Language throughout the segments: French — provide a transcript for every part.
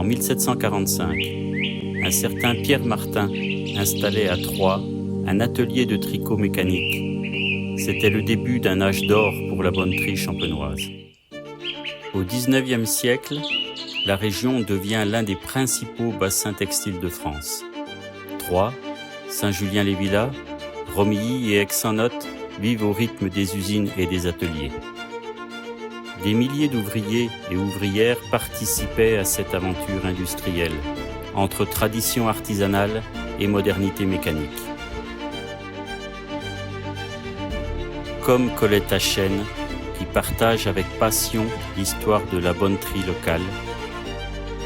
1745, un certain Pierre Martin installait à Troyes un atelier de tricot mécanique. C'était le début d'un âge d'or pour la bonneterie champenoise. Au XIXe siècle, la région devient l'un des principaux bassins textiles de France. Troyes, Saint-Julien-les-Villas, Romilly et Aix-en-Othe vivent au rythme des usines et des ateliers. Des milliers d'ouvriers et ouvrières participaient à cette aventure industrielle, entre tradition artisanale et modernité mécanique. Comme Colette Hachen, qui partage avec passion l'histoire de la bonneterie locale,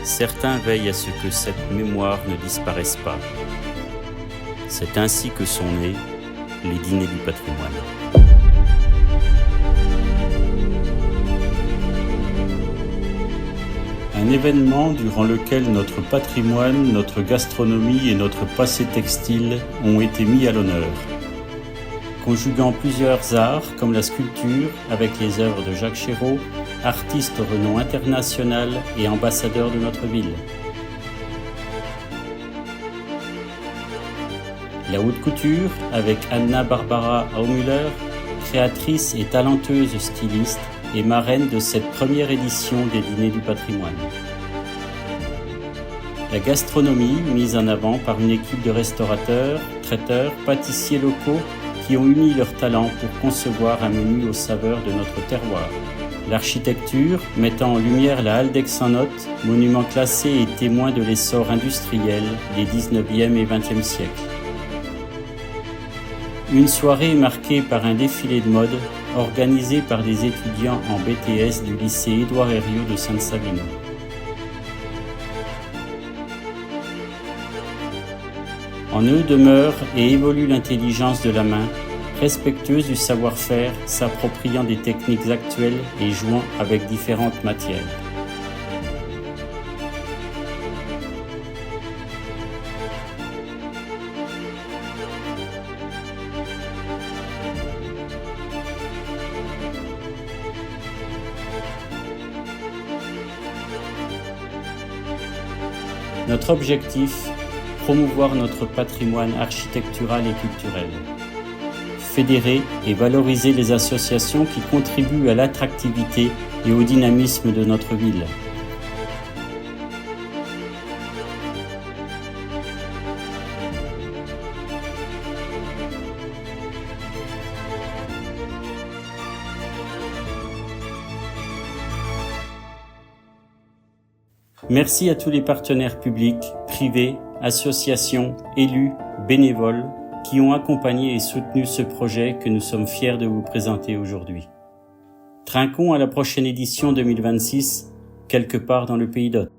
certains veillent à ce que cette mémoire ne disparaisse pas. C'est ainsi que sont nés les Dîners du patrimoine. Un événement durant lequel notre patrimoine, notre gastronomie et notre passé textile ont été mis à l'honneur. Conjuguant plusieurs arts comme la sculpture avec les œuvres de Jacques Chéreau, artiste au renom international et ambassadeur de notre ville. La haute couture avec Anna-Barbara Aumüller, créatrice et talenteuse styliste et marraine de cette première édition des Dîners du patrimoine. La gastronomie mise en avant par une équipe de restaurateurs, traiteurs, pâtissiers locaux qui ont uni leurs talents pour concevoir un menu aux saveurs de notre terroir. L'architecture, mettant en lumière la halle d'Aix-en-Othe, monument classé et témoin de l'essor industriel des 19e et 20e siècles. Une soirée marquée par un défilé de mode organisé par des étudiants en BTS du lycée Édouard Herriot de Sainte-Savine. En eux demeure et évolue l'intelligence de la main, respectueuse du savoir-faire, s'appropriant des techniques actuelles et jouant avec différentes matières. Notre objectif, promouvoir notre patrimoine architectural et culturel. Fédérer et valoriser les associations qui contribuent à l'attractivité et au dynamisme de notre ville. Merci à tous les partenaires publics, privés, associations, élus, bénévoles qui ont accompagné et soutenu ce projet que nous sommes fiers de vous présenter aujourd'hui. Trinquons à la prochaine édition 2026, quelque part dans le pays d'Othe.